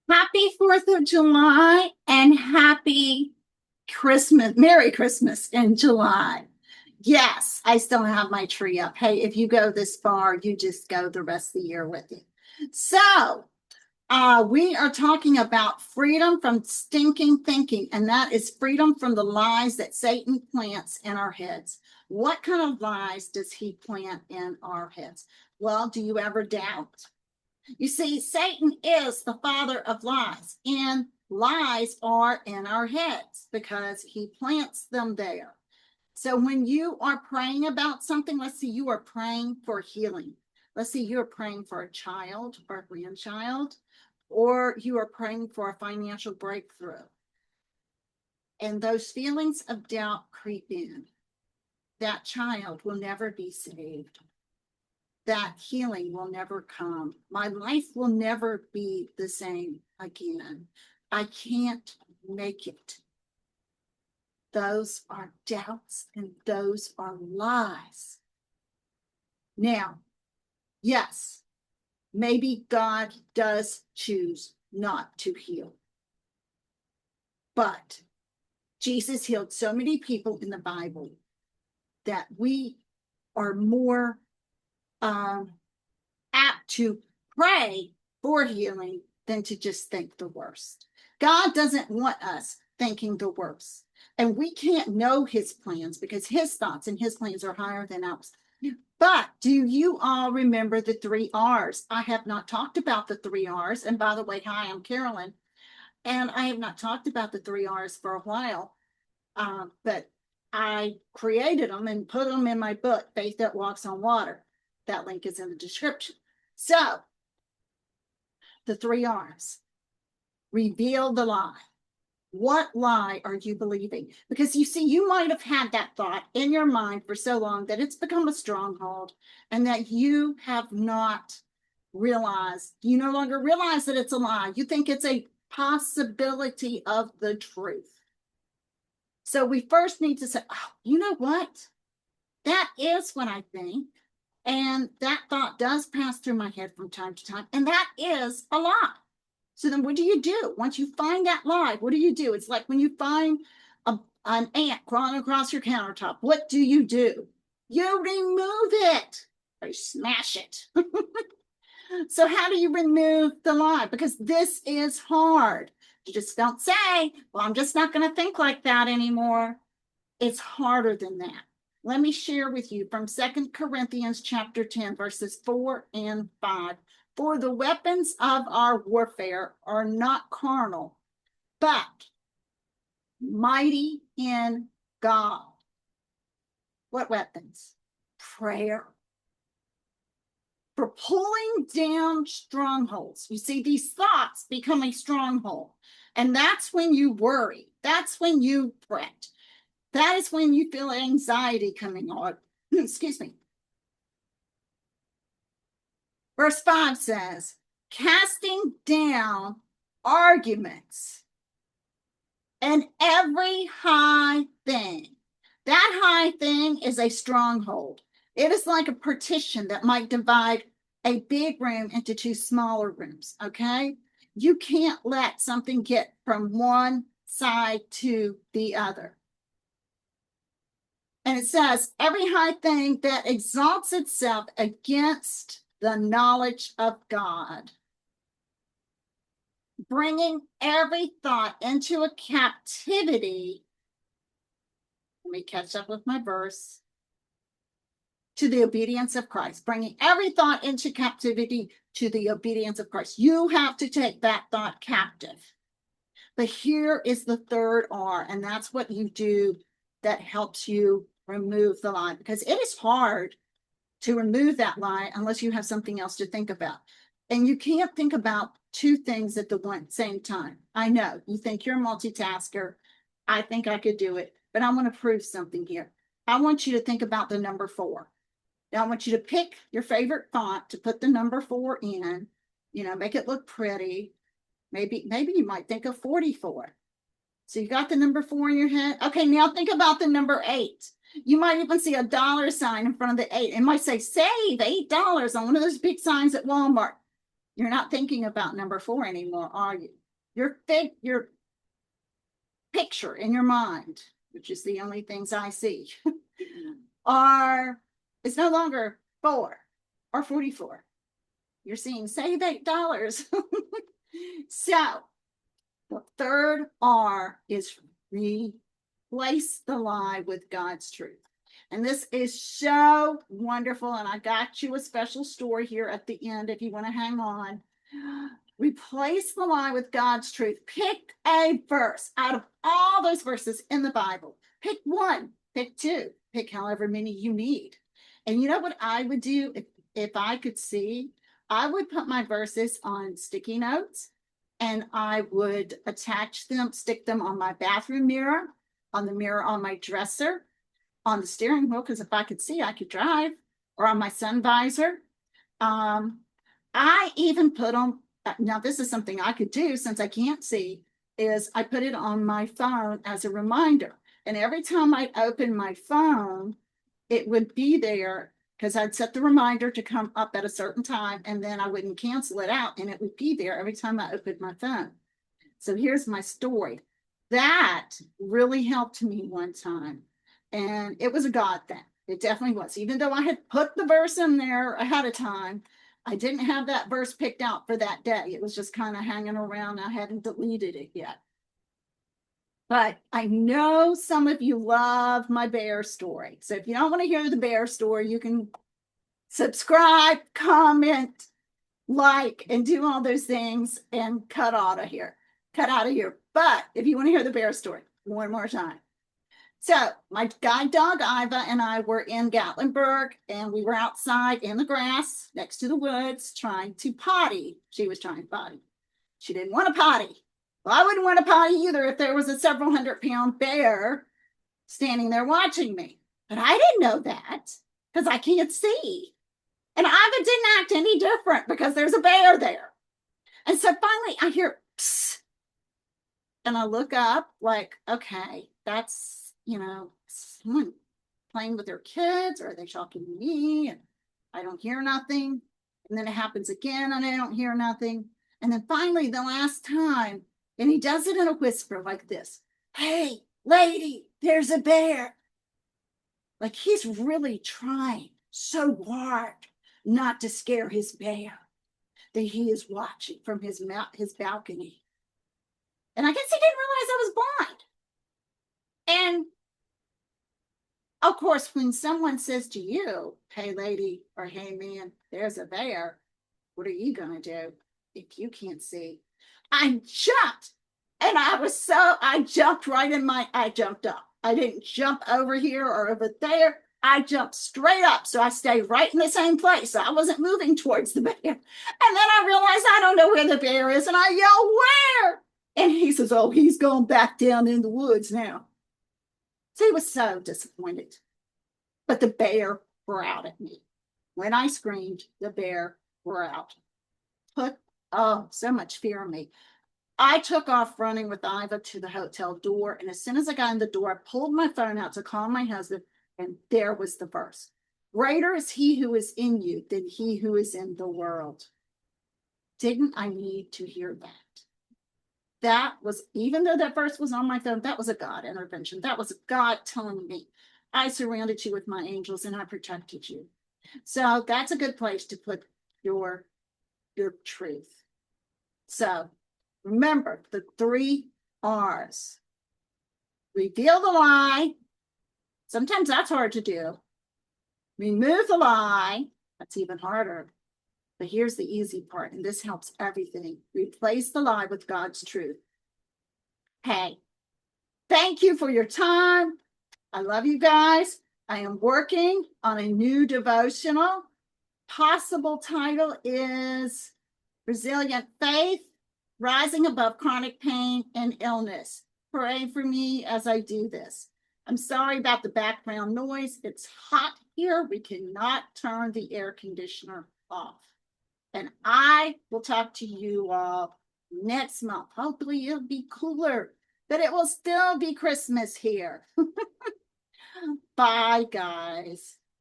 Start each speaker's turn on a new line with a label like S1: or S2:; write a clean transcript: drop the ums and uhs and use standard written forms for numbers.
S1: Happy 4th of July and happy Christmas, Merry Christmas in July. Yes, I still have my tree up. Hey, if you go this far, you just go the rest of the year with it. So, we are talking about freedom from stinking thinking, and that is freedom from the lies that Satan plants in our heads. What kind of lies does he plant in our heads? Well, do you ever doubt? You see, Satan is the father of lies, and lies are in our heads because he plants them there. So when you are praying about something, let's see, you are praying for healing. Let's see, you're praying for a child or a grandchild, or you are praying for a financial breakthrough. And those feelings of doubt creep in. That child will never be saved. That healing will never come. My life will never be the same again. I can't make it. Those are doubts and those are lies. Now, yes, maybe God does choose not to heal. But Jesus healed so many people in the Bible that we are more apt to pray for healing than to just think the worst. God doesn't want us thinking the worst. And we can't know his plans because his thoughts and his plans are higher than ours. But do you all remember the 3 R's? I have not talked about the 3 R's. And by the way, hi, I'm Carolyn. And I have not talked about the 3 R's for a while. But I created them and put them in my book, Faith That Walks on Water. That link is in the description. So, the 3 R's. Reveal the lie. What lie are you believing? Because you see, you might have had that thought in your mind for so long that it's become a stronghold and that you have not realized, you no longer realize that it's a lie. You think it's a possibility of the truth. So we first need to say, oh, you know what? That is what I think. And that thought does pass through my head from time to time. And that is a lie. So then what do you do? Once you find that lie, what do you do? It's like when you find an ant crawling across your countertop. What do? You remove it or you smash it. So how do you remove the lie? Because this is hard. You just don't say, well, I'm just not going to think like that anymore. It's harder than that. Let me share with you from 2 Corinthians chapter 10, verses 4 and 5. For the weapons of our warfare are not carnal, but mighty in God. What weapons? Prayer. For pulling down strongholds. You see, these thoughts become a stronghold. And that's when you worry. That's when you fret. That is when you feel anxiety coming on. Excuse me. Verse 5 says, casting down arguments and every high thing. That high thing is a stronghold. It is like a partition that might divide a big room into 2 smaller rooms, okay? You can't let something get from one side to the other. And it says, every high thing that exalts itself against the knowledge of God, bringing every thought into a captivity. Let me catch up with my verse. To the obedience of Christ, bringing every thought into captivity to the obedience of Christ. You have to take that thought captive. But here is the 3rd R, and that's what you do that helps you remove the lie, because it is hard to remove that lie unless you have something else to think about. And you can't think about 2 things at the same time. I know you think you're a multitasker. I think I could do it, but I want to prove something here. I want you to think about the number 4. Now I want you to pick your favorite font to put the number 4 in, make it look pretty. Maybe you might think of 44. So you got the number 4 in your head. Okay, now think about the number 8. You might even see a dollar sign in front of the 8. It might say save $8 on one of those big signs at Walmart. You're not thinking about number 4 anymore, are you? Your picture in your mind, which is the only things I see, it's no longer 4 or 44. You're seeing save $8. So the third R is replace the lie with God's truth. And this is so wonderful. And I got you a special story here at the end if you want to hang on. Replace the lie with God's truth. Pick a verse out of all those verses in the Bible. Pick 1, pick 2, pick however many you need. And you know what I would do if I could see? I would put my verses on sticky notes and I would attach them, stick them on my bathroom mirror, on the mirror on my dresser, on the steering wheel, because if I could see, I could drive, or on my sun visor. I even put on, now this is something I could do since I can't see, is I put it on my phone as a reminder. And every time I open my phone, it would be there because I'd set the reminder to come up at a certain time and then I wouldn't cancel it out and it would be there every time I opened my phone. So here's my story. That really helped me one time. And it was a God thing. It definitely was. Even though I had put the verse in there ahead of time, I didn't have that verse picked out for that day. It was just kind of hanging around. I hadn't deleted it yet. But I know some of you love my bear story. So if you don't want to hear the bear story, you can subscribe, comment, like, and do all those things and cut out of here. But if you want to hear the bear story one more time. So my guide dog, Iva, and I were in Gatlinburg, and we were outside in the grass next to the woods trying to potty. She was trying to potty. She didn't want to potty. Well, I wouldn't want to potty either if there was a several 100-pound bear standing there watching me. But I didn't know that because I can't see. And Iva didn't act any different because there's a bear there. And so finally I hear, psst. And I look up like, okay, that's, someone playing with their kids, or are they talking to me? And I don't hear nothing. And then it happens again and I don't hear nothing. And then finally the last time, and he does it in a whisper like this, hey, lady, there's a bear. Like he's really trying so hard not to scare his bear that he is watching from his balcony. And I guess he didn't realize I was blind. And of course, when someone says to you, hey, lady, or hey, man, there's a bear, what are you going to do if you can't see? I jumped. And I jumped I jumped up. I didn't jump over here or over there. I jumped straight up. So I stayed right in the same place. So I wasn't moving towards the bear. And then I realized I don't know where the bear is. And I yell, where? And he says, oh, he's gone back down in the woods now. So he was so disappointed. But the bear growled at me. When I screamed, the bear growled. So much fear in me. I took off running with Iva to the hotel door. And as soon as I got in the door, I pulled my phone out to call my husband. And there was the verse. Greater is he who is in you than he who is in the world. Didn't I need to hear that? That was, even though that verse was on my phone, that was a God intervention. That was God telling me, I surrounded you with my angels and I protected you. So that's a good place to put your truth. So remember the 3 R's. Reveal the lie. Sometimes that's hard to do. Remove the lie. That's even harder. But here's the easy part, and this helps everything. Replace the lie with God's truth. Hey, thank you for your time. I love you guys. I am working on a new devotional. Possible title is Resilient Faith, Rising Above Chronic Pain and Illness. Pray for me as I do this. I'm sorry about the background noise. It's hot here. We cannot turn the air conditioner off. And I will talk to you all next month. Hopefully it'll be cooler, but it will still be Christmas here. Bye, guys.